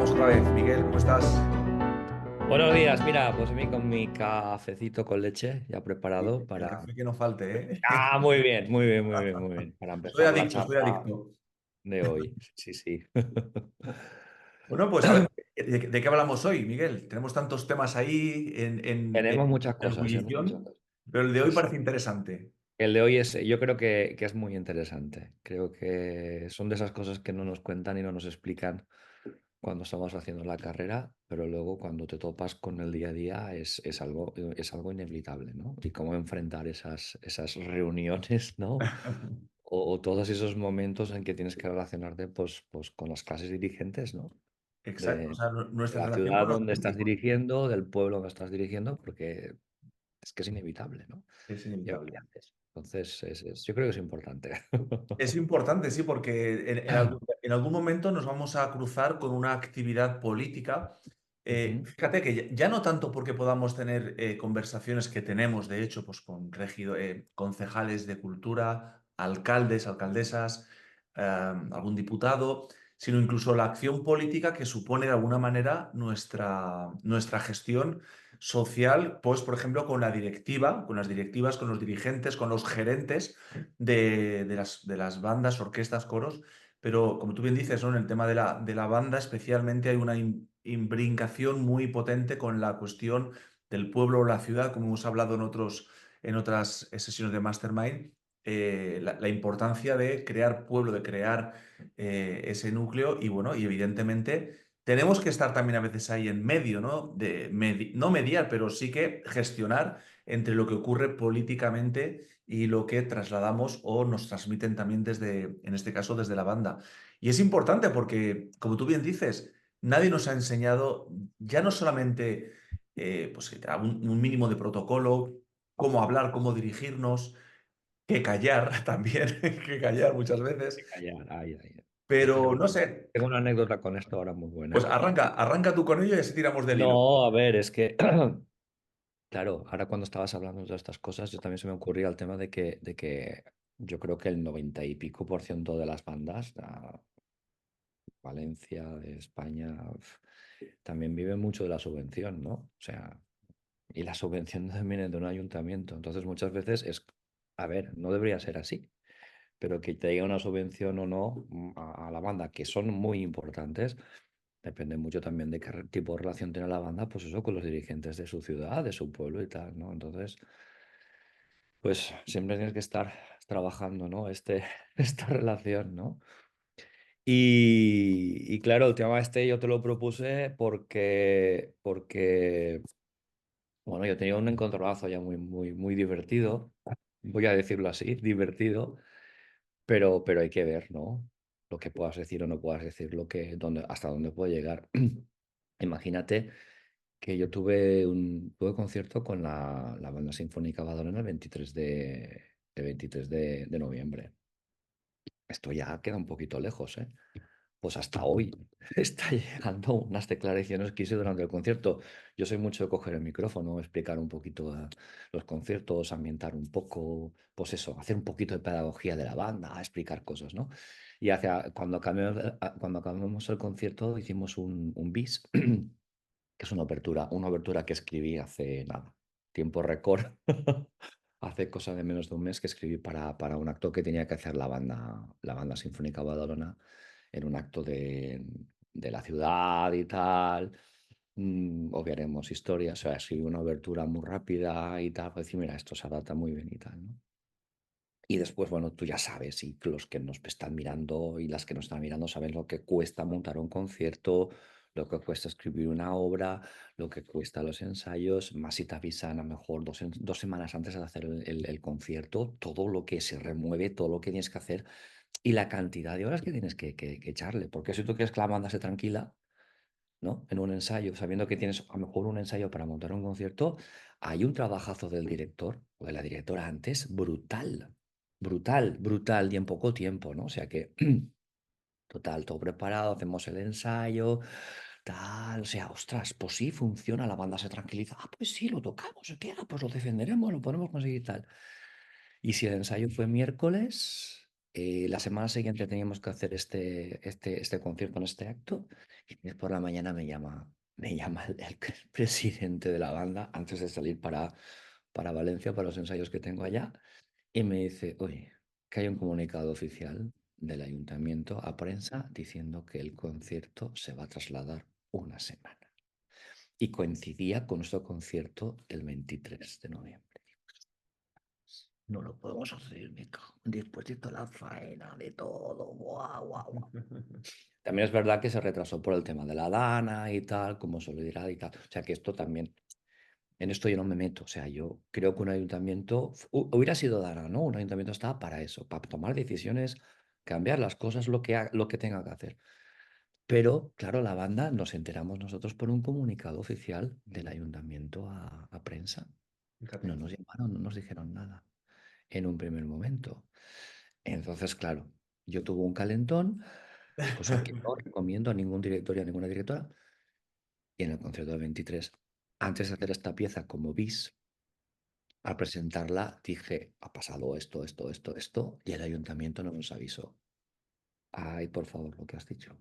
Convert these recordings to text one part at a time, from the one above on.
estamos otra vez. Miguel, ¿cómo estás? Buenos días, mira, pues a mí con mi cafecito con leche ya Sí, preparado el para... café que no falte, ¿eh? Ah, muy bien, muy bien, muy bien, muy bien. Para Soy empezar la adicto, soy charla adicto. de hoy. Sí, sí. Bueno, pues a ver, ¿de qué hablamos hoy, Miguel? Tenemos tantos temas ahí Tenemos muchas en cosas, muchas ebullición, cosas. pero el de hoy Sí. parece interesante. El de hoy es, yo creo que es muy interesante. Creo que son de esas cosas que no nos cuentan y no nos explican cuando estamos haciendo la carrera, pero luego cuando te topas con el día a día es algo inevitable, ¿no? Y cómo enfrentar esas reuniones, ¿no? O todos esos momentos en que tienes que relacionarte pues, con las clases dirigentes, ¿no? Exacto, o De, sea, de nuestra la relación ciudad con los donde estás políticos dirigiendo, del pueblo donde estás dirigiendo, porque es que es inevitable, ¿no? es Y a ver qué inevitable. haces. Entonces, yo creo que es importante. Es importante, sí, porque en algún momento nos vamos a cruzar con una actividad política. Ujú, Fíjate que ya no tanto porque podamos tener conversaciones que tenemos, de hecho, pues con concejales de cultura, alcaldes, alcaldesas, algún diputado, sino incluso la acción política que supone de alguna manera nuestra gestión social, pues, por ejemplo, con la directiva, con las directivas, con los dirigentes, con los gerentes de las bandas, orquestas, coros, pero como tú bien dices, ¿no? En el tema de la banda especialmente hay una imbrincación muy potente con la cuestión del pueblo o la ciudad, como hemos hablado en otras sesiones de Mastermind, la importancia de crear pueblo, de crear ese núcleo y bueno, y evidentemente tenemos que estar también a veces ahí en medio, ¿no? No mediar, pero sí que gestionar entre lo que ocurre políticamente y lo que trasladamos o nos transmiten también desde, en este caso, desde la banda. Y es importante porque, como tú bien dices, nadie nos ha enseñado ya no solamente pues, un mínimo de protocolo, cómo hablar, cómo dirigirnos, que callar también, que callar muchas veces, de callar, ay, ay. Yo pero no sé, tengo una anécdota con esto ahora muy pues buena. arranca tú con ello y así tiramos del hilo. No, a ver, es que, claro, ahora cuando estabas hablando de estas cosas, yo también se me ocurría el tema de que yo creo que el 90 y pico por ciento de las bandas, Valencia, de España, también viven mucho de la subvención, ¿no? O sea, y la subvención también viene de un ayuntamiento. Entonces, muchas veces a ver, no debería ser así, pero que te llegue una subvención o no a la banda, que son muy importantes, depende mucho también de qué tipo de relación tiene la banda, pues eso, con los dirigentes de su ciudad, de su pueblo y tal, ¿no? Entonces, pues siempre tienes que estar trabajando, ¿no? Esta relación, ¿no? Y claro, el tema este yo te lo propuse porque bueno, yo tenía un encontronazo ya muy, muy, muy divertido, voy a decirlo así, divertido, pero hay que ver, ¿no? Lo que puedas decir o no puedas decir, hasta dónde puede llegar. Imagínate que yo tuve concierto con la Banda Sinfónica Badalona el 23 de noviembre. Esto ya queda un poquito lejos, ¿eh? Pues hasta hoy está llegando unas declaraciones que hice durante el concierto. Yo soy mucho de coger el micrófono, explicar un poquito los conciertos, ambientar un poco, pues eso, hacer un poquito de pedagogía de la banda, explicar cosas, ¿no? Y cuando acabamos el concierto hicimos un bis, que es una apertura que escribí hace nada, tiempo récord. Hace cosa de menos de un mes que escribí para un acto que tenía que hacer la banda Sinfónica Badalona en un acto de la ciudad y tal. Obviaremos historias, o sea, escribí una abertura muy rápida y tal, para decir, mira, esto se adapta muy bien y tal, ¿no? Y después, bueno, tú ya sabes, y los que nos están mirando y las que nos están mirando saben lo que cuesta montar un concierto, lo que cuesta escribir una obra, lo que cuesta los ensayos, más si te avisan a lo mejor 2 semanas antes de hacer el concierto, todo lo que se remueve, todo lo que tienes que hacer y la cantidad de horas que tienes que echarle. Porque si tú quieres que la banda se tranquila, ¿no? En un ensayo, sabiendo que tienes a lo mejor un ensayo para montar un concierto, hay un trabajazo del director o de la directora antes brutal, brutal, brutal y en poco tiempo, ¿no? O sea que, total, todo preparado, hacemos el ensayo, tal, o sea, ostras, pues sí, funciona, la banda se tranquiliza, ah, pues sí, lo tocamos, ¿qué? Ah, pues lo defenderemos, lo podemos conseguir tal. Y si el ensayo fue miércoles, La semana siguiente teníamos que hacer este concierto en este acto y por la mañana me llama el presidente de la banda antes de salir para Valencia, para los ensayos que tengo allá, y me dice, oye, que hay un comunicado oficial del ayuntamiento a prensa diciendo que el concierto se va a trasladar una semana. Y coincidía con nuestro concierto el 23 de noviembre. No lo podemos hacer, me cago. Después de toda la faena, de todo, guau, guau, guau. También es verdad que se retrasó por el tema de la Dana y tal, como solidaridad y tal. O sea que esto también, en esto yo no me meto. O sea, yo creo que un ayuntamiento, hubiera sido Dana, ¿no? Un ayuntamiento está para eso, para tomar decisiones, cambiar las cosas, lo que tenga que hacer. Pero, claro, la banda nos enteramos nosotros por un comunicado oficial del ayuntamiento a prensa. No Fíjate. nos llamaron, no nos dijeron nada en un primer momento. Entonces, claro, yo tuve un calentón, cosa que no recomiendo a ningún director y a ninguna directora. Y en el concierto del 23, antes de hacer esta pieza como bis, al presentarla dije, ha pasado esto, esto, esto, esto, y el ayuntamiento no nos avisó. Ay, por favor, lo que has dicho.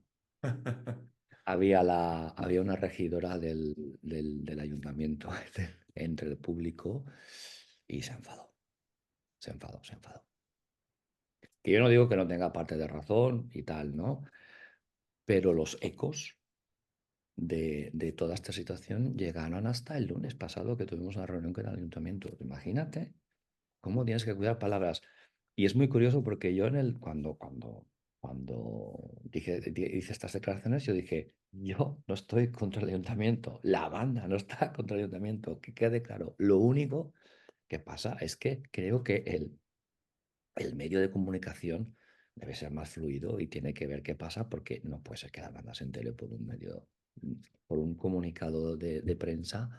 Había una regidora del ayuntamiento entre el público y se enfadó, se enfadó, se enfadó. Que yo no digo que no tenga parte de razón y tal, ¿no? Pero los ecos de toda esta situación llegaron hasta el lunes pasado que tuvimos una reunión con el ayuntamiento. Imagínate cómo tienes que cuidar palabras. Y es muy curioso porque yo cuando hice estas declaraciones, yo dije, yo no estoy contra el ayuntamiento, la banda no está contra el ayuntamiento, que quede claro. Lo único que pasa es que creo que el medio de comunicación debe ser más fluido y tiene que ver qué pasa porque no puede ser que la banda se entere por un comunicado de prensa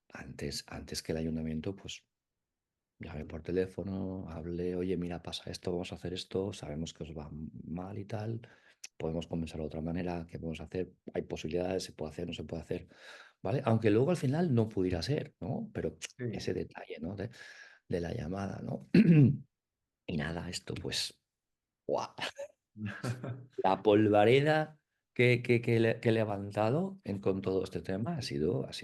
antes que el ayuntamiento, pues llame por teléfono, hable, oye, mira, pasa esto, vamos a hacer esto, sabemos que os va mal y tal, podemos conversar de otra manera, ¿qué podemos hacer? Hay posibilidades, se puede hacer, no se puede hacer, ¿vale? Aunque luego al final no pudiera ser, ¿no? Pero Sí. ese detalle, ¿no? De la llamada, ¿no? Y nada, esto pues, ¡guau! La polvareda que he levantado con todo este tema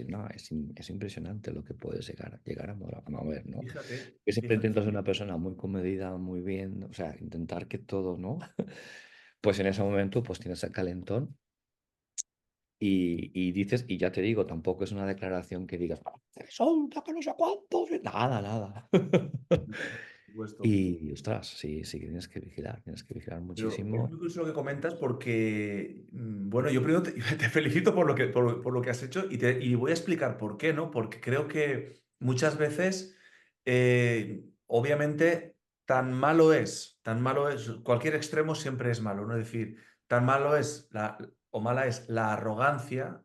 no, es impresionante lo que puedes llegar a mover, ¿no? Fíjate, Yo siempre fíjate. intento ser una persona muy comedida, muy bien, o sea, intentar que todo, ¿no? Pues en ese momento, pues tienes el calentón y dices, y ya te digo, tampoco es una declaración que digas, resulta que no sé cuántos, nada, nada. Por supuesto. Y, ostras, sí, sí que tienes que vigilar Pero es muchísimo. muy curioso lo que comentas porque, bueno, yo primero te, te felicito por lo que has hecho y voy a explicar por qué, ¿no? Porque creo que muchas veces, obviamente, tan malo es, cualquier extremo siempre es malo, ¿no? Es decir, tan malo es o mala es la arrogancia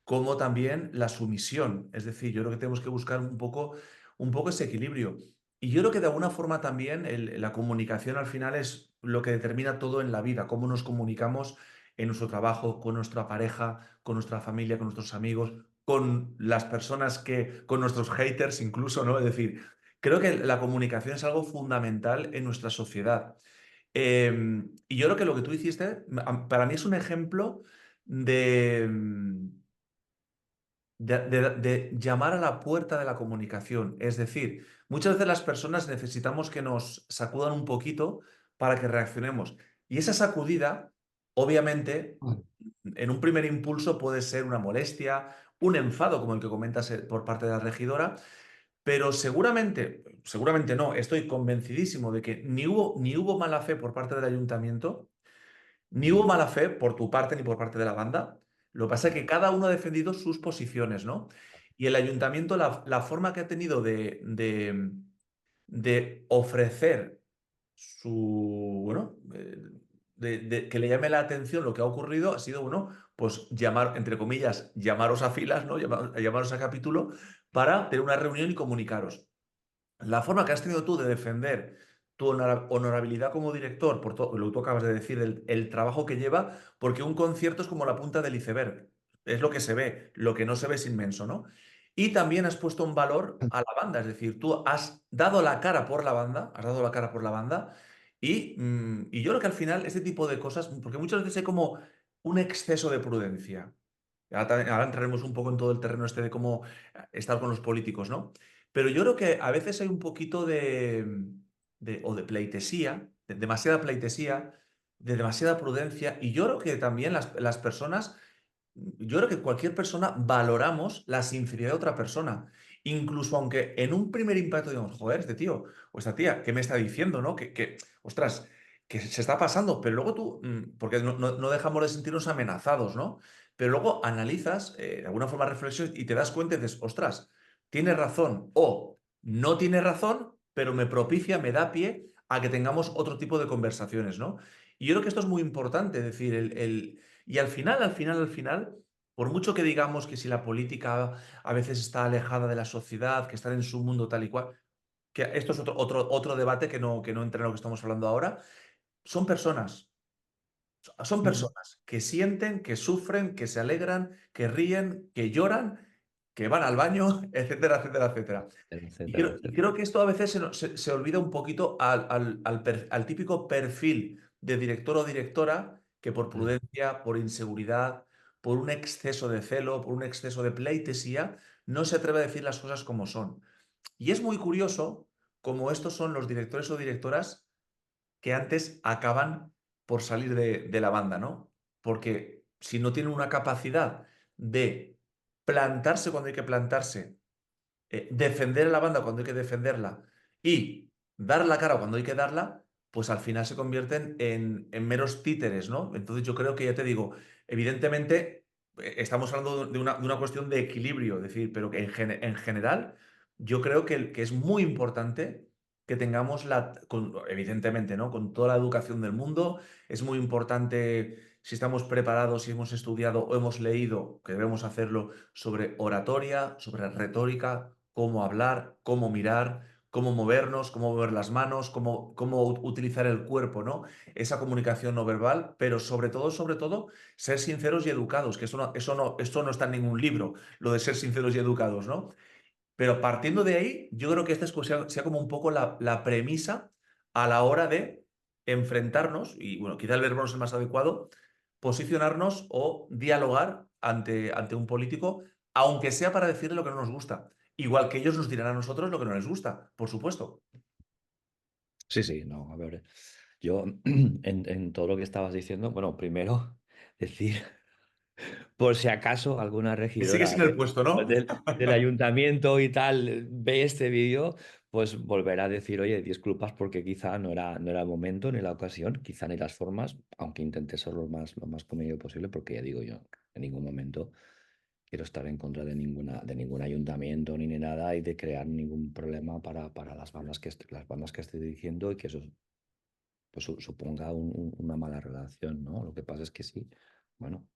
como también la sumisión. Es decir, yo creo que tenemos que buscar un poco ese equilibrio. Y yo creo que de alguna forma también la comunicación al final es lo que determina todo en la vida, cómo nos comunicamos en nuestro trabajo, con nuestra pareja, con nuestra familia, con nuestros amigos, con las personas con nuestros haters incluso, ¿no? Es decir, creo que la comunicación es algo fundamental en nuestra sociedad. Y yo creo que lo que tú hiciste, para mí es un ejemplo de, de llamar a la puerta de la comunicación. Es decir, muchas veces las personas necesitamos que nos sacudan un poquito para que reaccionemos. Y esa sacudida, obviamente, en un primer impulso puede ser una molestia, un enfado, como el que comentas por parte de la regidora, pero seguramente no, estoy convencidísimo de que ni hubo mala fe por parte del ayuntamiento, ni hubo mala fe por tu parte ni por parte de la banda. Lo que pasa es que cada uno ha defendido sus posiciones, ¿no? Y el ayuntamiento, la forma que ha tenido de ofrecer bueno, que le llame la atención lo que ha ocurrido ha sido, bueno, pues llamar, entre comillas, llamaros a filas, ¿no? Llamaros a capítulo para tener una reunión y comunicaros. La forma que has tenido tú de defender tu honorabilidad como director, por todo lo que tú acabas de decir, el trabajo que lleva, porque un concierto es como la punta del iceberg, es lo que se ve, lo que no se ve es inmenso, ¿no? Y también has puesto un valor a la banda, es decir, tú has dado la cara por la banda, has dado la cara por la banda, Y yo creo que al final este tipo de cosas, porque muchas veces hay como un exceso de prudencia. Ahora entraremos un poco en todo el terreno este de cómo estar con los políticos, ¿no? Pero yo creo que a veces hay un poquito o de pleitesía, de demasiada pleitesía, de demasiada prudencia, y yo creo que también las personas, yo creo que cualquier persona valoramos la sinceridad de otra persona, incluso aunque en un primer impacto digamos, joder, este tío o esta tía, ¿qué me está diciendo, no? Ostras, que se está pasando, pero luego tú, porque no dejamos de sentirnos amenazados, ¿no? Pero luego analizas, de alguna forma reflexiones y te das cuenta y dices, ostras, tiene razón o no tiene razón, pero me propicia, me da pie a que tengamos otro tipo de conversaciones, ¿no? Y yo creo que esto es muy importante, es decir, y al final, por mucho que digamos que si la política a veces está alejada de la sociedad, que están en su mundo tal y cual, que esto es otro debate que no entra en lo que estamos hablando ahora, son personas. Son Ujú. personas que sienten, que sufren, que se alegran, que ríen, que lloran, que van al baño, etcétera, etcétera, etcétera. Y Etcétera, creo, y etcétera. creo que esto a veces se olvida un poquito al típico perfil de director o directora que por Mm. prudencia, por inseguridad, por un exceso de celo, por un exceso de pleitesía, no se atreve a decir las cosas como son. Y es muy curioso cómo estos son los directores o directoras que antes acaban por salir de la banda, ¿no? Porque si no tienen una capacidad de plantarse cuando hay que plantarse, defender a la banda cuando hay que defenderla y dar la cara cuando hay que darla, pues al final se convierten en meros títeres, ¿no? Entonces yo creo que, ya te digo, evidentemente estamos hablando de una cuestión de equilibrio, es decir, pero que en general yo creo que es muy importante que tengamos evidentemente, ¿no? Con toda la educación del mundo, es muy importante si estamos preparados, si hemos estudiado o hemos leído, que debemos hacerlo, sobre oratoria, sobre retórica, cómo hablar, cómo mirar, cómo movernos, cómo mover las manos, cómo utilizar el cuerpo, ¿no? Esa comunicación no verbal, pero sobre todo, ser sinceros y educados, que esto no está en ningún libro, lo de ser sinceros y educados, ¿no? Pero partiendo de ahí, yo creo que esta sea como un poco la premisa a la hora de enfrentarnos, y bueno, quizá el verbo no es el más adecuado, posicionarnos o dialogar ante un político, aunque sea para decirle lo que no nos gusta. Igual que ellos nos dirán a nosotros lo que no les gusta, por supuesto. Sí, sí, no, a ver, yo en todo lo que estabas diciendo, bueno, primero decir, por si acaso alguna Que sigue regidora sin el puesto, ¿no? del ayuntamiento y tal ve este vídeo, pues volverá a decir, oye, disculpas porque quizá no era el momento ni la ocasión, quizá ni las formas, aunque intenté ser lo más comedido posible, porque ya digo yo, en ningún momento quiero estar en contra de ningún ayuntamiento ni nada y de crear ningún problema para las bandas que estoy diciendo y que eso pues, suponga una mala relación, ¿no? Lo que pasa es que sí, bueno,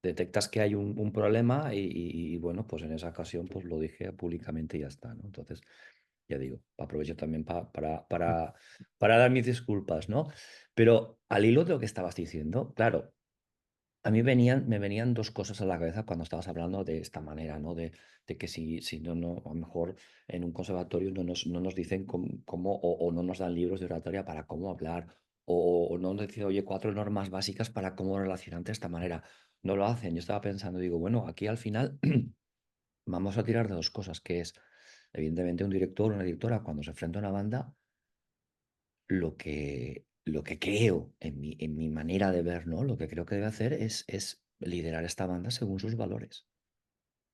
detectas que hay un problema y, bueno, pues en esa ocasión pues lo dije públicamente y ya está, ¿no? Entonces, ya digo, aprovecho también para dar mis disculpas, ¿no? Pero al hilo de lo que estabas diciendo, claro, a mí me venían dos cosas a la cabeza cuando estabas hablando de esta manera, ¿no? De que si no, a lo mejor en un conservatorio no nos dicen cómo, o no nos dan libros de oratoria para cómo hablar, o no nos dicen, oye, 4 normas básicas para cómo relacionarte de esta manera. No lo hacen. Yo estaba pensando, digo, bueno, aquí al final vamos a tirar de dos cosas, que es, evidentemente, un director o una directora cuando se enfrenta a una banda, lo que creo en mi manera de ver, ¿no? Lo que creo que debe hacer es liderar esta banda según sus valores.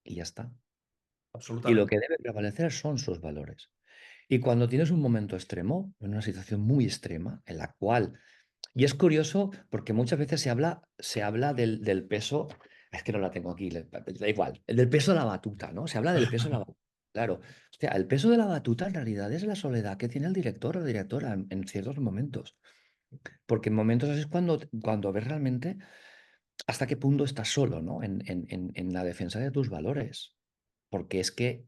Y ya está. Y lo Absolutamente. que debe prevalecer son sus valores. Y cuando tienes un momento extremo, en una situación muy extrema, en la cual, y es curioso porque muchas veces se habla del peso, es que no la tengo aquí, da igual, del peso de la batuta, ¿no? Se habla del peso de la batuta. Claro, hostia, el peso de la batuta en realidad es la soledad que tiene el director o la directora en ciertos momentos. Porque en momentos así es cuando ves realmente hasta qué punto estás solo, ¿no? En la defensa de tus valores. Porque es que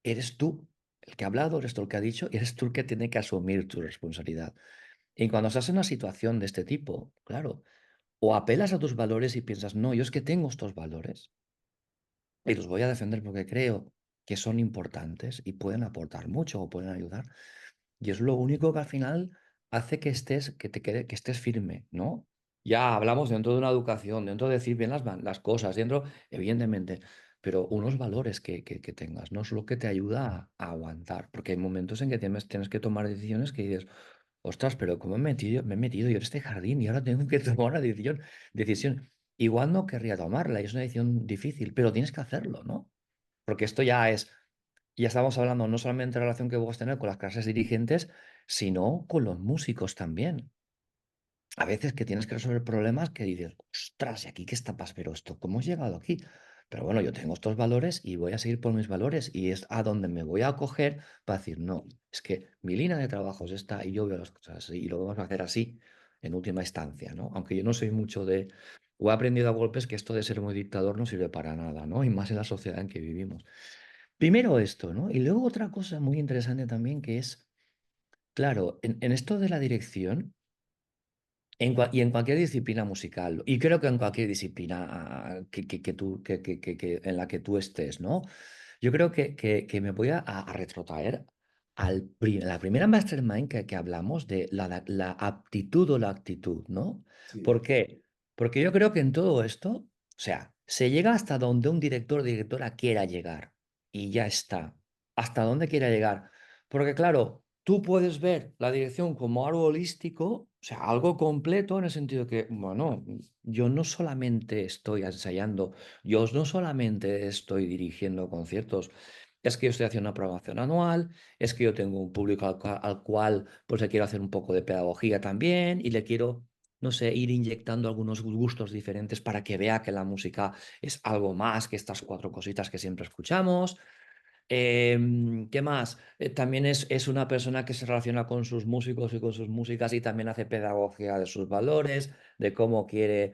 eres tú el que ha hablado, eres tú el que ha dicho y eres tú el que tiene que asumir tu responsabilidad. Y cuando estás en una situación de este tipo, claro, o apelas a tus valores y piensas, no, yo es que tengo estos valores y los voy a defender porque creo que son importantes y pueden aportar mucho o pueden ayudar. Y es lo único que al final hace que estés firme, ¿no? Ya hablamos dentro de una educación, dentro de decir bien las cosas, dentro, evidentemente, pero unos valores que tengas, no es lo que te ayuda a aguantar, porque hay momentos en que tienes que tomar decisiones que dices, ostras, pero ¿cómo me he metido yo en este jardín y ahora tengo que tomar una decisión? Igual no querría tomarla y es una decisión difícil, pero tienes que hacerlo, ¿no? Porque esto ya estamos hablando no solamente de la relación que puedes tener con las clases dirigentes, sino con los músicos también. A veces que tienes que resolver problemas que dices, ostras, ¿y aquí qué está pasando? Pero esto, ¿cómo he llegado aquí? Pero bueno, yo tengo estos valores y voy a seguir por mis valores y es a donde me voy a acoger para decir, no, es que mi línea de trabajo es esta y yo veo las cosas así y lo vamos a hacer así en última instancia, ¿no? Aunque yo no soy mucho de, o he aprendido a golpes que esto de ser muy dictador no sirve para nada, ¿no? Y más en la sociedad en que vivimos. Primero esto, ¿no? Y luego otra cosa muy interesante también que es, claro, en esto de la dirección y en cualquier disciplina musical, y creo que en cualquier disciplina en la que tú estés, ¿no? Yo creo que me voy a retrotraer la primera mastermind que hablamos de la aptitud o la actitud, ¿no? Sí, ¿Por qué? Porque yo creo que en todo esto, o sea, se llega hasta donde un director o directora quiera llegar y ya está. Hasta dónde quiera llegar. Porque claro, tú puedes ver la dirección como algo holístico, o sea, algo completo en el sentido que, bueno, yo no solamente estoy ensayando, yo no solamente estoy dirigiendo conciertos, es que yo estoy haciendo una programación anual, es que yo tengo un público al cual pues le quiero hacer un poco de pedagogía también y le quiero, no sé, ir inyectando algunos gustos diferentes para que vea que la música es algo más que estas cuatro cositas que siempre escuchamos. ¿Qué más? También es una persona que se relaciona con sus músicos y con sus músicas y también hace pedagogía de sus valores, de cómo quiere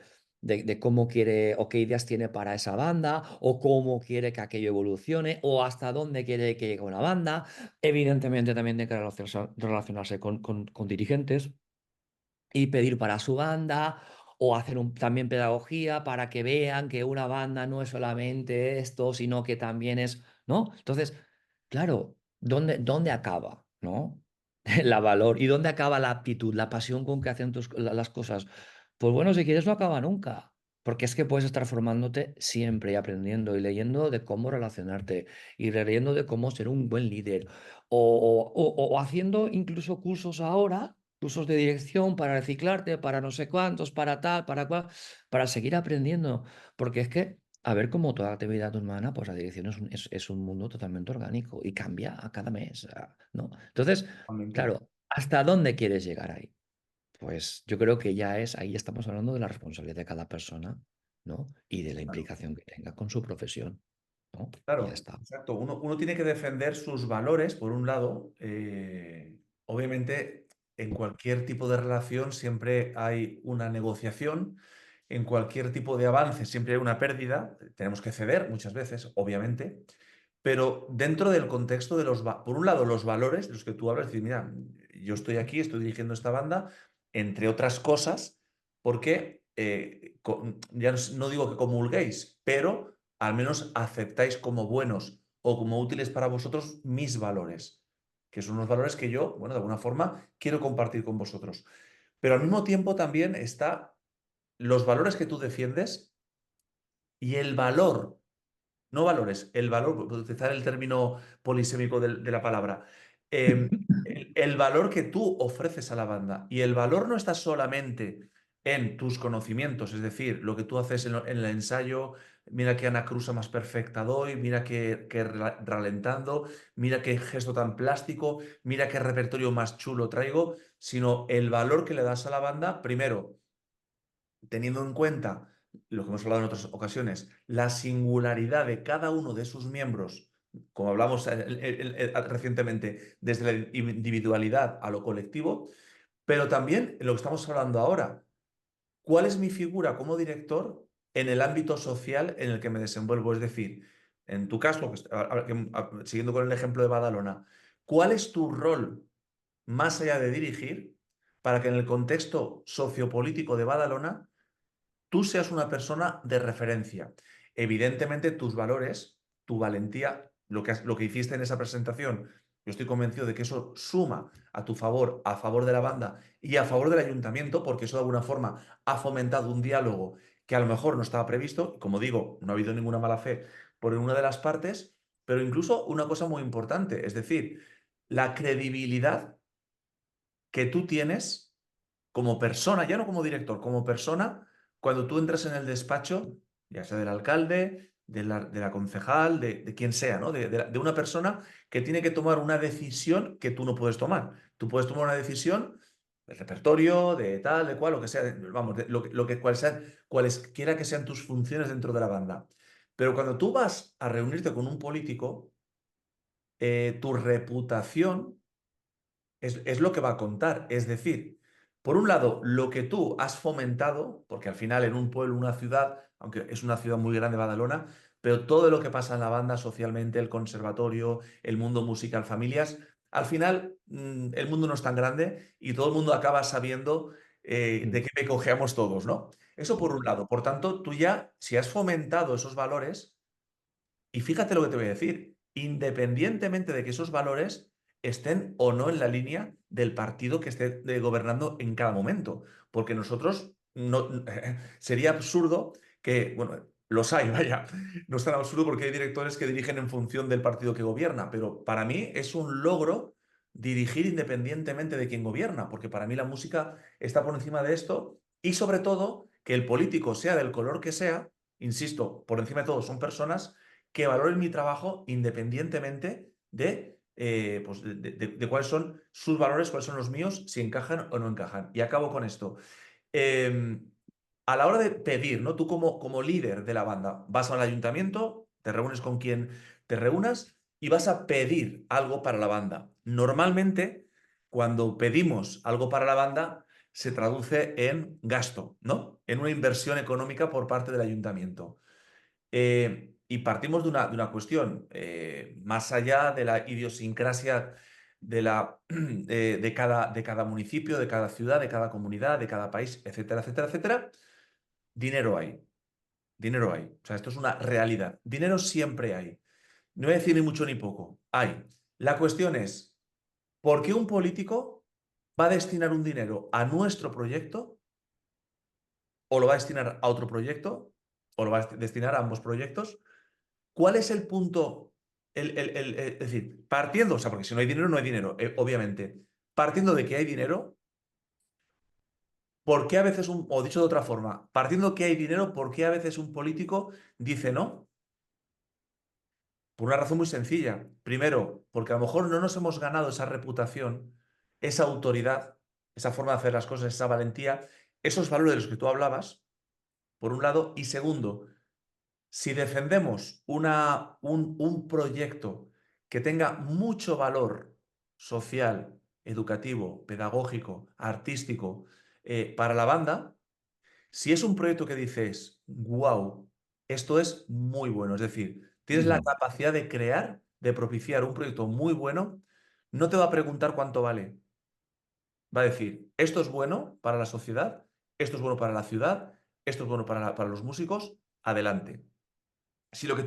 o qué ideas tiene para esa banda, o cómo quiere que aquello evolucione, o hasta dónde quiere que llegue una banda. Evidentemente también tiene que relacionarse con dirigentes y pedir para su banda o hacer también pedagogía para que vean que una banda no es solamente esto, sino que también es, ¿no? Entonces, claro, ¿dónde acaba, ¿no? La valor y dónde acaba la aptitud, la pasión con que hacen las cosas. Pues bueno, si quieres no acaba nunca. Porque es que puedes estar formándote siempre y aprendiendo y leyendo de cómo relacionarte y leyendo de cómo ser un buen líder o haciendo incluso cursos ahora, cursos de dirección para reciclarte, para no sé cuántos, para tal, para cual, para seguir aprendiendo. Porque es que, a ver, como toda actividad humana, pues la dirección es un mundo totalmente orgánico y cambia a cada mes, ¿no? Entonces, totalmente. claro, ¿hasta dónde quieres llegar ahí? Pues yo creo que ahí estamos hablando de la responsabilidad de cada persona, ¿no? Y de la Claro. implicación que tenga con su profesión, ¿no? Y ya Claro, está. exacto. Uno tiene que defender sus valores, por un lado. Obviamente, en cualquier tipo de relación siempre hay una negociación, en cualquier tipo de avance siempre hay una pérdida. Tenemos que ceder muchas veces, obviamente, pero dentro del contexto de por un lado, los valores de los que tú hablas, decir, mira, yo estoy aquí, estoy dirigiendo esta banda, entre otras cosas, porque ya no digo que comulguéis, pero al menos aceptáis como buenos o como útiles para vosotros mis valores, que son unos valores que yo, bueno, de alguna forma quiero compartir con vosotros. Pero al mismo tiempo también está los valores que tú defiendes y el valor, no valores, el valor, por utilizar el término polisémico de la palabra, el valor que tú ofreces a la banda. Y el valor no está solamente en tus conocimientos, es decir, lo que tú haces en el ensayo, mira qué anacrusa más perfecta doy, mira qué ralentando, mira qué gesto tan plástico, mira qué repertorio más chulo traigo, sino el valor que le das a la banda, primero teniendo en cuenta lo que hemos hablado en otras ocasiones, la singularidad de cada uno de sus miembros, como hablamos recientemente, desde la individualidad a lo colectivo, pero también en lo que estamos hablando ahora, ¿cuál es mi figura como director en el ámbito social en el que me desenvuelvo? Es decir, en tu caso, siguiendo con el ejemplo de Badalona, ¿cuál es tu rol más allá de dirigir para que en el contexto sociopolítico de Badalona tú seas una persona de referencia? Evidentemente, tus valores, tu valentía, lo que hiciste en esa presentación yo estoy convencido de que eso suma a tu favor, a favor de la banda y a favor del ayuntamiento, porque eso de alguna forma ha fomentado un diálogo que a lo mejor no estaba previsto. Como digo, no ha habido ninguna mala fe por una de las partes, pero incluso una cosa muy importante, es decir, la credibilidad que tú tienes como persona, ya no como director, como persona, cuando tú entras en el despacho, ya sea del alcalde, de la concejal, de quien sea, ¿no? De una persona que tiene que tomar una decisión que tú no puedes tomar. Tú puedes tomar una decisión del repertorio, de tal, de cual, lo que sea, vamos, cualesquiera que sean tus funciones dentro de la banda. Pero cuando tú vas a reunirte con un político, tu reputación es lo que va a contar. Es decir, por un lado, lo que tú has fomentado, porque al final en un pueblo, una ciudad, aunque es una ciudad muy grande, Badalona, pero todo lo que pasa en la banda socialmente, el conservatorio, el mundo musical, familias, al final el mundo no es tan grande y todo el mundo acaba sabiendo de Mm. qué me cojeamos todos, ¿no? Eso por un lado. Por tanto, tú ya, si has fomentado esos valores, y fíjate lo que te voy a decir, independientemente de que esos valores estén o no en la línea del partido que esté gobernando en cada momento, porque nosotros no sería absurdo que, bueno, los hay, vaya, no es tan absurdo porque hay directores que dirigen en función del partido que gobierna, pero para mí es un logro dirigir independientemente de quién gobierna, porque para mí la música está por encima de esto y sobre todo que el político sea del color que sea, insisto, por encima de todo son personas que valoren mi trabajo independientemente pues de cuáles son sus valores, cuáles son los míos, si encajan o no encajan. Y acabo con esto. Eh, a la hora de pedir, ¿no? Tú como líder de la banda, vas al ayuntamiento, te reúnes con quien te reúnas y vas a pedir algo para la banda. Normalmente, cuando pedimos algo para la banda, se traduce en gasto, ¿no? En una inversión económica por parte del ayuntamiento. Y partimos de una cuestión, más allá de la idiosincrasia de cada municipio, de cada ciudad, de cada comunidad, de cada país, etcétera, etcétera, etcétera, dinero hay, dinero hay. O sea, esto es una realidad. Dinero siempre hay. No voy a decir ni mucho ni poco, hay. La cuestión es, ¿por qué un político va a destinar un dinero a nuestro proyecto o lo va a destinar a otro proyecto o lo va a destinar a ambos proyectos? ¿Cuál es el punto? Es decir, partiendo, o sea, porque si no hay dinero, no hay dinero, obviamente. Partiendo de que hay dinero, ¿por qué a veces o dicho de otra forma, partiendo de que hay dinero, ¿por qué a veces un político dice no? Por una razón muy sencilla. Primero, porque a lo mejor no nos hemos ganado esa reputación, esa autoridad, esa forma de hacer las cosas, esa valentía, esos valores de los que tú hablabas, por un lado. Y segundo, si defendemos un proyecto que tenga mucho valor social, educativo, pedagógico, artístico, para la banda, si es un proyecto que dices, wow, esto es muy bueno, es decir, tienes la Ujú. capacidad de crear, de propiciar un proyecto muy bueno, no te va a preguntar cuánto vale, va a decir, esto es bueno para la sociedad, esto es bueno para la ciudad, esto es bueno para los músicos, adelante. Si lo que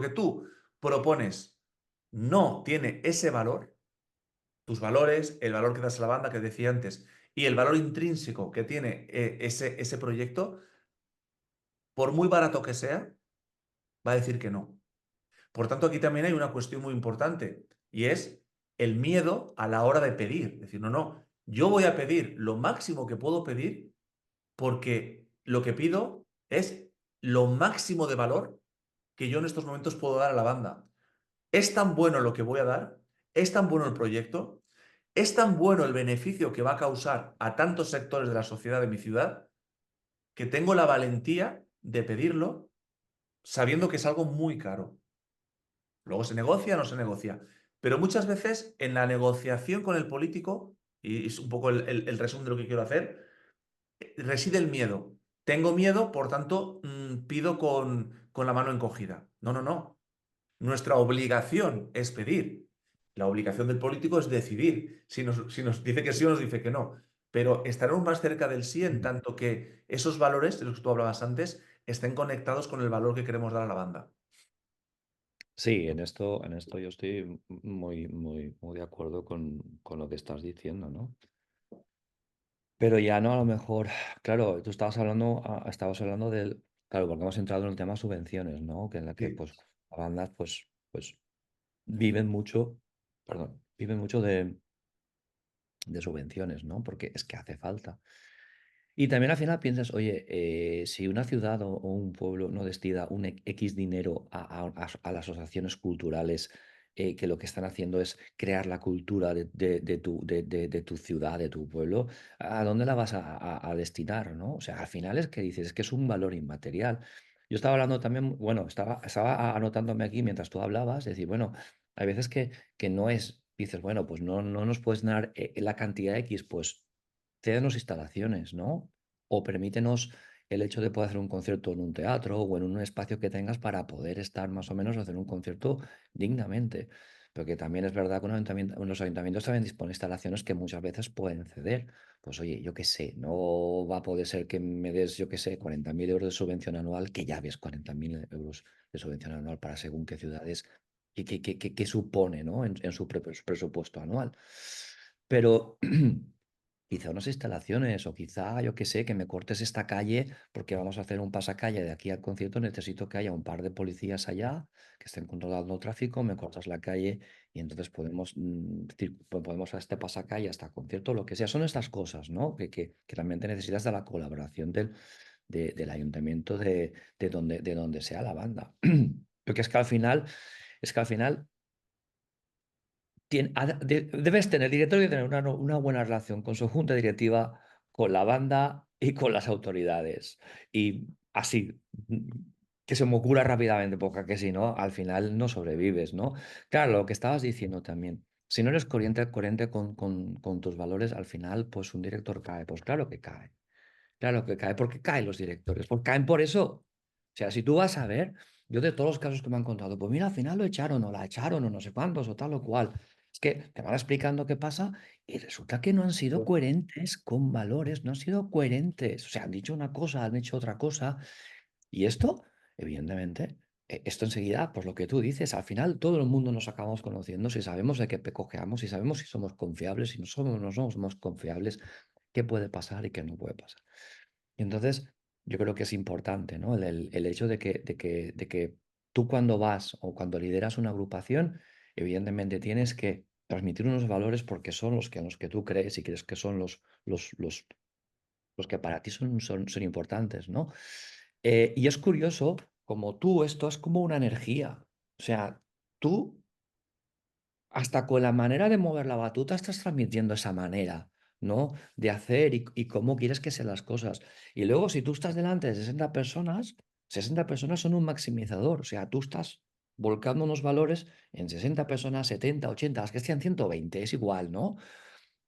tú propones no tiene ese valor, tus valores, el valor que das a la banda que decía antes, y el valor intrínseco que tiene ese proyecto, por muy barato que sea, va a decir que no. Por tanto, aquí también hay una cuestión muy importante y es el miedo a la hora de pedir. Decir, no, no, yo voy a pedir lo máximo que puedo pedir porque lo que pido es lo máximo de valor que yo en estos momentos puedo dar a la banda. Es tan bueno lo que voy a dar, es tan bueno el proyecto, es tan bueno el beneficio que va a causar a tantos sectores de la sociedad de mi ciudad, que tengo la valentía de pedirlo sabiendo que es algo muy caro. Luego se negocia o no se negocia. Pero muchas veces en la negociación con el político, y es un poco el resumen de lo que quiero hacer, reside el miedo. Tengo miedo, por tanto, pido con la mano encogida. No, no, no. Nuestra obligación es pedir. La obligación del político es decidir. Si nos dice que sí o nos dice que no. Pero estaremos más cerca del sí en tanto que esos valores de los que tú hablabas antes estén conectados con el valor que queremos dar a la banda. Sí, en esto yo estoy muy, muy, muy de acuerdo con lo que estás diciendo, ¿no? Pero ya no, a lo mejor, claro, tú estabas hablando del, claro, porque hemos entrado en el tema subvenciones, ¿no? Que en la que, Sí, pues, las bandas, pues viven mucho, perdón, viven mucho de subvenciones, ¿no? Porque es que hace falta. Y también al final piensas, oye, si una ciudad o un pueblo no destina un X dinero a las asociaciones culturales, que lo que están haciendo es crear la cultura de tu ciudad, de tu pueblo, ¿a dónde la vas a destinar, ¿no? O sea, al final es que dices, es que es un valor inmaterial. Yo estaba hablando también, bueno, estaba anotándome aquí mientras tú hablabas, decir, bueno, hay veces que no es, dices, bueno, pues no nos puedes dar la cantidad X, pues cédenos instalaciones, ¿no? O permítenos el hecho de poder hacer un concierto en un teatro o en un espacio que tengas para poder estar más o menos hacer un concierto dignamente. Porque también es verdad que los ayuntamientos también disponen de instalaciones que muchas veces pueden ceder. Pues oye, yo qué sé, no va a poder ser que me des, yo qué sé, 40.000 euros de subvención anual, que ya ves 40.000 euros de subvención anual para según qué ciudades, qué supone, ¿no? En su presupuesto anual. Pero quizá unas instalaciones o quizá, yo qué sé, que me cortes esta calle porque vamos a hacer un pasacalle de aquí al concierto, necesito que haya un par de policías allá que estén controlando el tráfico, me cortas la calle y entonces podemos, podemos a este pasacalle hasta el concierto, lo que sea. Son estas cosas, ¿no? Que realmente necesitas de la colaboración del ayuntamiento de donde sea la banda. Porque es que al final debes tener, el director debe tener una buena relación con su junta directiva, con la banda y con las autoridades. Y así, que se me ocurra rápidamente, porque que si no, al final no sobrevives, ¿no? Claro, lo que estabas diciendo también. Si no eres coherente con tus valores, al final, pues un director cae. Pues claro que cae. Claro que cae. ¿Por qué caen los directores? Pues caen por eso. O sea, si tú vas a ver, yo de todos los casos que me han contado, pues mira, al final lo echaron o la echaron o no sé cuántos o tal o cual. Es que te van explicando qué pasa y resulta que no han sido coherentes con valores, no han sido coherentes. O sea, han dicho una cosa, han hecho otra cosa. Y esto, evidentemente, esto enseguida, pues lo que tú dices, al final todo el mundo nos acabamos conociendo si sabemos de qué cojeamos, si sabemos si somos confiables, si no somos confiables, qué puede pasar y qué no puede pasar. Y entonces, yo creo que es importante, ¿no? El hecho de que tú cuando vas o cuando lideras una agrupación, evidentemente tienes que transmitir unos valores porque son los que tú crees y crees que son los que para ti son importantes, ¿no? Y es curioso, como tú, esto es como una energía. O sea, tú hasta con la manera de mover la batuta estás transmitiendo esa manera, ¿no? De hacer y cómo quieres que sean las cosas. Y luego, si tú estás delante de 60 personas son un maximizador. O sea, tú estás volcando unos valores en 60 personas, 70, 80, las que sean 120, es igual, ¿no?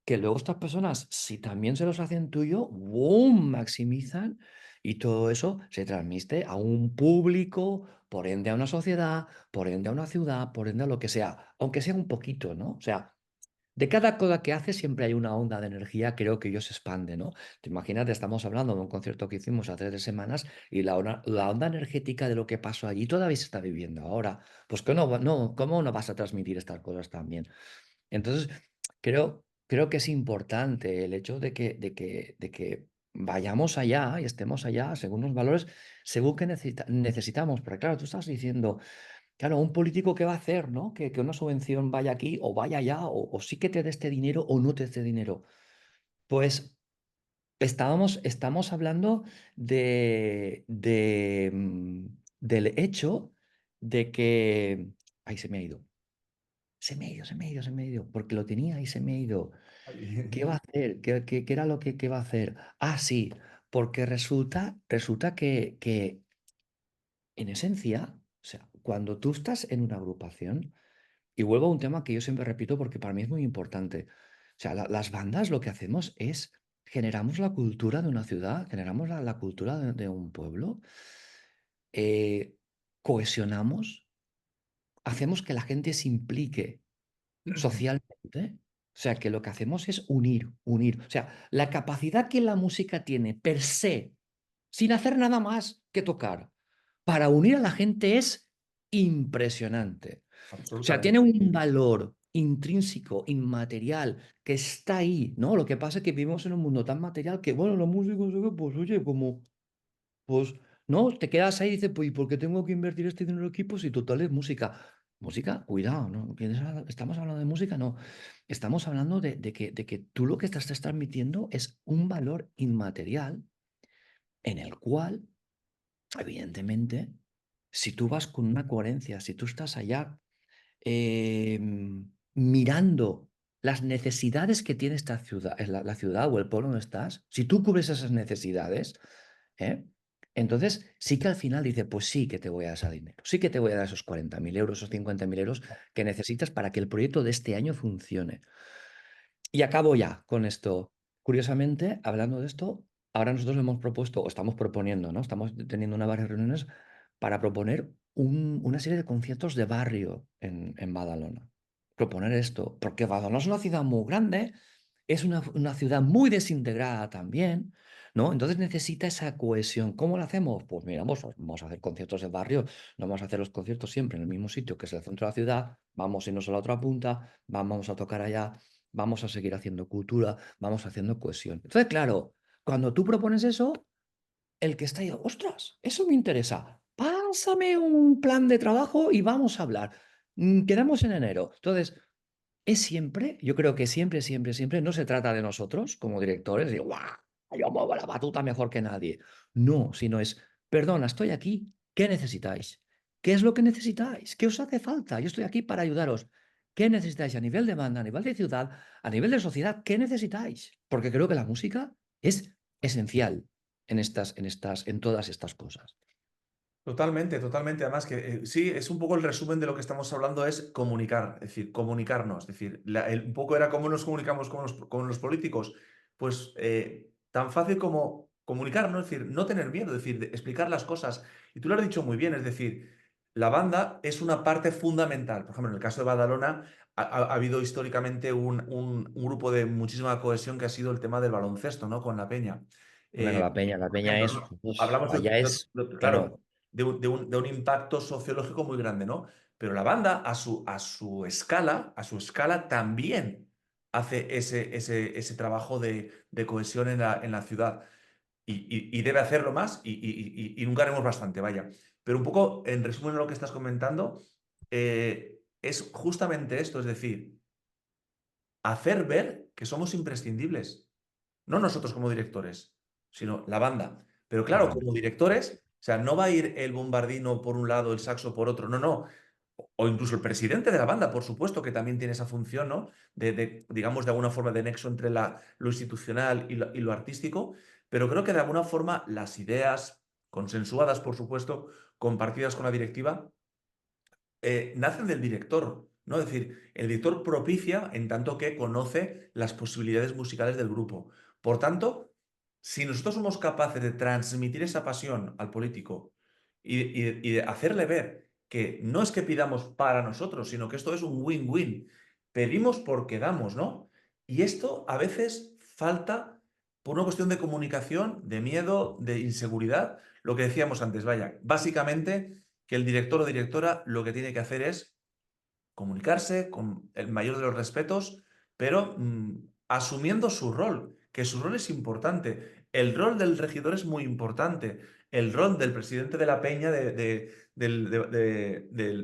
Que luego estas personas, si también se los hacen tuyo, ¡boom! Maximizan y todo eso se transmite a un público, por ende a una sociedad, por ende a una ciudad, por ende a lo que sea, aunque sea un poquito, ¿no? O sea, de cada cosa que hace siempre hay una onda de energía, creo que ello se expande, ¿no? Te imaginas, estamos hablando de un concierto que hicimos hace 3 semanas y la onda energética de lo que pasó allí todavía se está viviendo ahora. Pues que no, ¿cómo no vas a transmitir estas cosas también? Entonces, creo que es importante el hecho de que vayamos allá y estemos allá según los valores, según que necesitamos. Porque claro, tú estás diciendo, claro, un político qué va a hacer, ¿no? Que una subvención vaya aquí o vaya allá, o sí que te dé este dinero o no te dé este dinero. Pues estamos hablando del hecho de que... Ay, se me ha ido. Se me ha ido, porque lo tenía y se me ha ido. ¿Qué va a hacer? ¿Qué era lo que va a hacer? Ah, sí, porque resulta que en esencia, o sea, cuando tú estás en una agrupación, y vuelvo a un tema que yo siempre repito porque para mí es muy importante, o sea, las bandas lo que hacemos es generamos la cultura de una ciudad, generamos la cultura de un pueblo, eh, cohesionamos, hacemos que la gente se implique socialmente. O sea, que lo que hacemos es unir, unir. O sea, la capacidad que la música tiene per se, sin hacer nada más que tocar, para unir a la gente es impresionante. O sea, tiene absolutamente. un valor intrínseco, inmaterial, que está ahí, ¿no? Lo que pasa es que vivimos en un mundo tan material que, bueno, los músicos, pues oye, como, pues, no, te quedas ahí y dices, pues, ¿y por qué tengo que invertir este dinero aquí? Pues si total es música. Música, cuidado, ¿no? ¿Estamos hablando de música? No. Estamos hablando de que tú lo que estás transmitiendo es un valor inmaterial en el cual, evidentemente, si tú vas con una coherencia, si tú estás allá mirando las necesidades que tiene esta ciudad, la ciudad o el pueblo donde estás, si tú cubres esas necesidades, ¿eh? Entonces sí que al final dice, pues sí que te voy a dar ese dinero, sí que te voy a dar esos 40.000 euros, esos 50.000 euros que necesitas para que el proyecto de este año funcione. Y acabo ya con esto. Curiosamente, hablando de esto, ahora nosotros hemos propuesto, o estamos proponiendo, ¿no? Estamos teniendo varias reuniones para proponer una serie de conciertos de barrio en Badalona. Proponer esto, porque Badalona es una ciudad muy grande, es una ciudad muy desintegrada también, ¿no? Entonces necesita esa cohesión. ¿Cómo lo hacemos? Pues mira, vamos a hacer conciertos de barrio, no vamos a hacer los conciertos siempre en el mismo sitio, que es el centro de la ciudad, vamos a irnos a la otra punta, vamos a tocar allá, vamos a seguir haciendo cultura, vamos haciendo cohesión. Entonces, claro, cuando tú propones eso, el que está ahí, ostras, eso me interesa. Pásame un plan de trabajo y vamos a hablar. Quedamos en enero. Entonces, es siempre, yo creo que siempre, siempre, siempre, no se trata de nosotros como directores, de, ¡guau! Yo muevo la batuta mejor que nadie. No, sino es, perdona, estoy aquí, ¿qué necesitáis? ¿Qué es lo que necesitáis? ¿Qué os hace falta? Yo estoy aquí para ayudaros. ¿Qué necesitáis a nivel de banda, a nivel de ciudad, a nivel de sociedad? ¿Qué necesitáis? Porque creo que la música es esencial en todas estas cosas. Totalmente, totalmente. Además que sí, es un poco el resumen de lo que estamos hablando, es comunicar, es decir, comunicarnos. Es decir, un poco era cómo nos comunicamos con los políticos. Pues tan fácil como comunicarnos, es decir, no tener miedo, es decir, explicar las cosas. Y tú lo has dicho muy bien, es decir, la banda es una parte fundamental. Por ejemplo, en el caso de Badalona ha habido históricamente un grupo de muchísima cohesión que ha sido el tema del baloncesto, ¿no? Con la Peña. Bueno, Eh, la por peña ejemplo, es, ¿no? Hablamos allá es, claro, claro, de un impacto sociológico muy grande, ¿no? Pero la banda, a su escala también hace ese trabajo de cohesión en la ciudad. Y debe hacerlo más y nunca haremos bastante, vaya. Pero un poco, en resumen, lo que estás comentando, es justamente esto, es decir, hacer ver que somos imprescindibles. No nosotros como directores, sino la banda. Pero la claro, banda. como directores, o sea, no va a ir el bombardino por un lado, el saxo por otro, no, no. O incluso el presidente de la banda, por supuesto, que también tiene esa función, ¿no? Digamos, de alguna forma de nexo entre lo institucional y lo artístico, pero creo que de alguna forma las ideas consensuadas, por supuesto, compartidas con la directiva, nacen del director, ¿no? Es decir, el director propicia en tanto que conoce las posibilidades musicales del grupo. Por tanto, si nosotros somos capaces de transmitir esa pasión al político y de hacerle ver que no es que pidamos para nosotros, sino que esto es un win-win, pedimos porque damos, ¿no? Y esto a veces falta por una cuestión de comunicación, de miedo, de inseguridad, lo que decíamos antes, vaya, básicamente que el director o directora lo que tiene que hacer es comunicarse con el mayor de los respetos, pero asumiendo su rol, que su rol es importante. El rol del regidor es muy importante. El rol del presidente de la peña de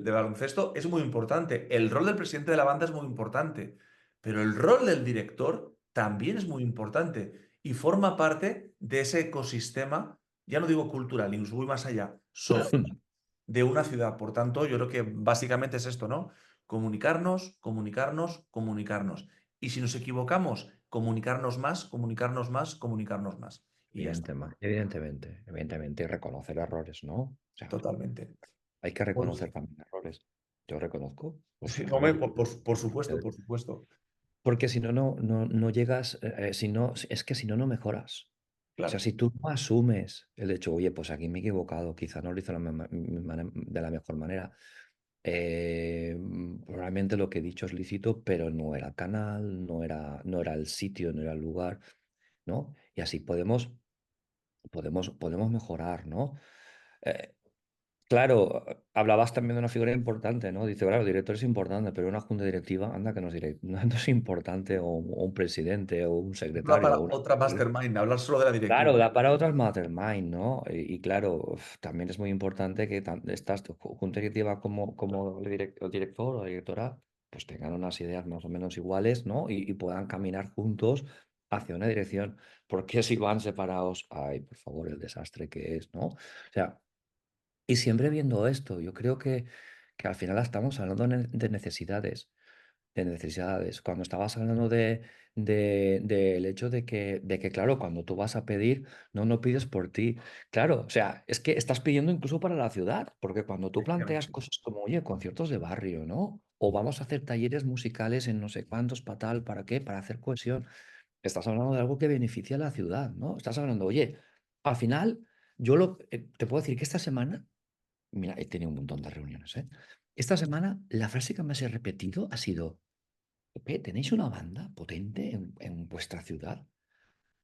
baloncesto es muy importante. El rol del presidente de la banda es muy importante. Pero el rol del director también es muy importante y forma parte de ese ecosistema, ya no digo cultural, incluso voy más allá, social de una ciudad. Por tanto, yo creo que básicamente es esto, ¿no? Comunicarnos, comunicarnos, comunicarnos. Y si nos equivocamos, comunicarnos más, comunicarnos más, comunicarnos más. Y ya está. Evidentemente, evidentemente, y reconocer errores, ¿no? O sea, Totalmente. hay que Pues, reconocer también errores. Yo reconozco, pues sí, no claro, por supuesto, por supuesto. porque si no, no llegas, si no, es que si no, no mejoras. O sea, Claro. si tú no asumes el hecho, oye, pues aquí me he equivocado, quizá no lo hice de la mejor manera. Probablemente lo que he dicho es lícito, pero no era el canal, no era el sitio, no era el lugar, ¿no? Y así podemos mejorar, ¿no? Eh, Claro, hablabas también de una figura importante, ¿no? Dice, claro, el director es importante, pero una junta directiva, anda que no es, no es importante, o un presidente, o un Da secretario, para o una... otra mastermind, hablar solo de la directiva. Claro, da para otras mastermind, ¿no? Y claro, también es muy importante que estas junta directiva como el director o la directora, pues tengan unas ideas más o menos iguales, ¿no? Y puedan caminar juntos hacia una dirección. Porque si van separados, ay, por favor, el desastre que es, ¿no? O sea, y siempre viendo esto, yo creo que al final estamos hablando de necesidades, de necesidades. Cuando estabas hablando del hecho de que, claro, cuando tú vas a pedir, no pides por ti. Claro, o sea, es que estás pidiendo incluso para la ciudad, porque cuando tú planteas Efectivamente. cosas como, oye, conciertos de barrio, ¿no? O vamos a hacer talleres musicales en no sé cuántos, para tal, ¿para qué? Para hacer cohesión. Estás hablando de algo que beneficia a la ciudad, ¿no? Estás hablando, oye, al final, te puedo decir que esta semana, mira, he tenido un montón de reuniones, ¿eh? Esta semana la frase que más he repetido ha sido: ¿tenéis una banda potente en vuestra ciudad?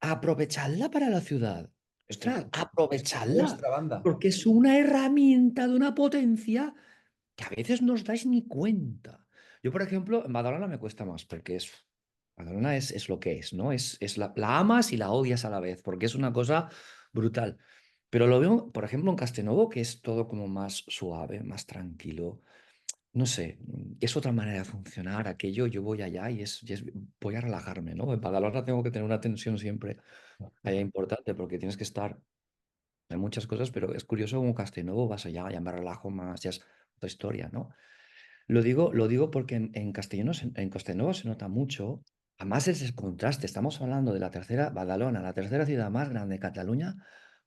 Aprovechadla para la ciudad. Ostras, Es aprovechadla, vuestra banda. porque es una herramienta de una potencia que a veces no os dais ni cuenta. Yo, por ejemplo, en Badalona me cuesta más, porque Badalona es lo que es, ¿no? La amas y la odias a la vez, porque es una cosa brutal. Pero lo veo, por ejemplo, en Castelnuovo, que es todo como más suave, más tranquilo. No sé, es otra manera de funcionar. Aquello, yo voy allá voy a relajarme, ¿no? En Badalona tengo que tener una tensión siempre allá importante, porque tienes que estar en muchas cosas, pero es curioso como Castelnuovo vas allá, ya me relajo más, ya es otra historia, ¿no? Lo digo porque en castellano, en Castelnuovo se nota mucho. Además es el contraste. Estamos hablando de la tercera, Badalona, la tercera ciudad más grande de Cataluña,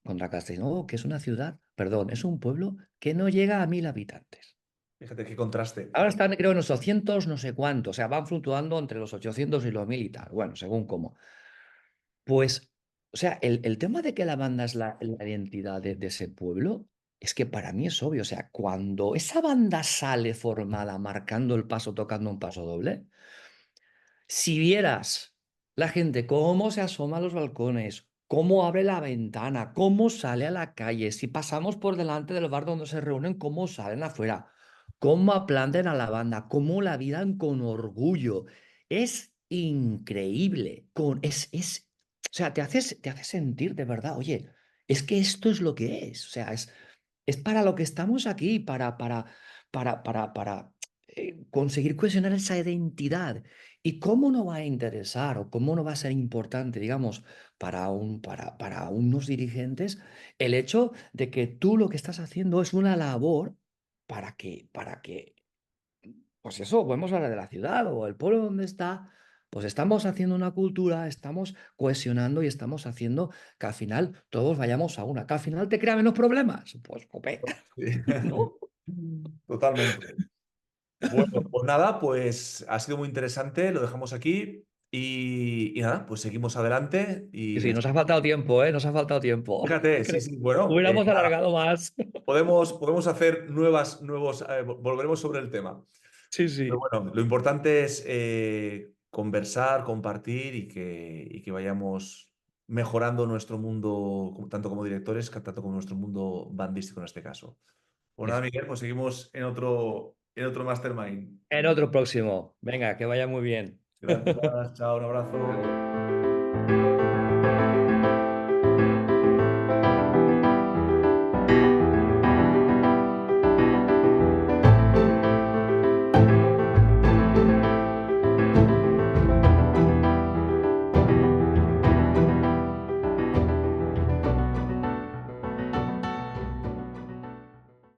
contra Castellnuovo, que es una ciudad, perdón, es un pueblo que no llega a 1000 habitantes. Fíjate qué contraste. Ahora están, creo, en los 800, no sé cuánto. O sea, van fluctuando entre los 800 y los 1000 y tal. Bueno, según cómo. Pues, o sea, el tema de que la banda es la identidad de ese pueblo, es que para mí es obvio. O sea, cuando esa banda sale formada, marcando el paso, tocando un paso doble, si vieras la gente cómo se asoma a los balcones, cómo abre la ventana, cómo sale a la calle, si pasamos por delante del bar donde se reúnen, cómo salen afuera, cómo aplauden a la banda, cómo la vidan con orgullo. Es increíble. O sea, te hace sentir de verdad, oye, es que esto es lo que es. O sea, es para lo que estamos aquí, para conseguir cohesionar esa identidad. ¿Y cómo no va a interesar o cómo no va a ser importante, digamos, para unos dirigentes el hecho de que tú lo que estás haciendo es una labor para que, pues eso, podemos hablar de la ciudad o el pueblo donde está, pues estamos haciendo una cultura, estamos cohesionando y estamos haciendo que al final todos vayamos a una, que al final te crea menos problemas. Pues, jope, Sí. ¿no? Totalmente. Bueno, pues nada, pues ha sido muy interesante, lo dejamos aquí y nada, pues seguimos adelante Sí, y sí, nos ha faltado tiempo, ¿eh? Nos ha faltado tiempo. fíjate, sí, Creo sí, que bueno, hubiéramos nada, alargado más. podemos hacer volveremos sobre el tema. Sí, Pero sí. bueno, lo importante es conversar, compartir y que vayamos mejorando nuestro mundo, tanto como directores, tanto como nuestro mundo bandístico en este caso. Pues nada, Eso. Miguel, pues seguimos en otro mastermind. En otro próximo. Venga, que vaya muy bien. Gracias, chao, un abrazo. Chao.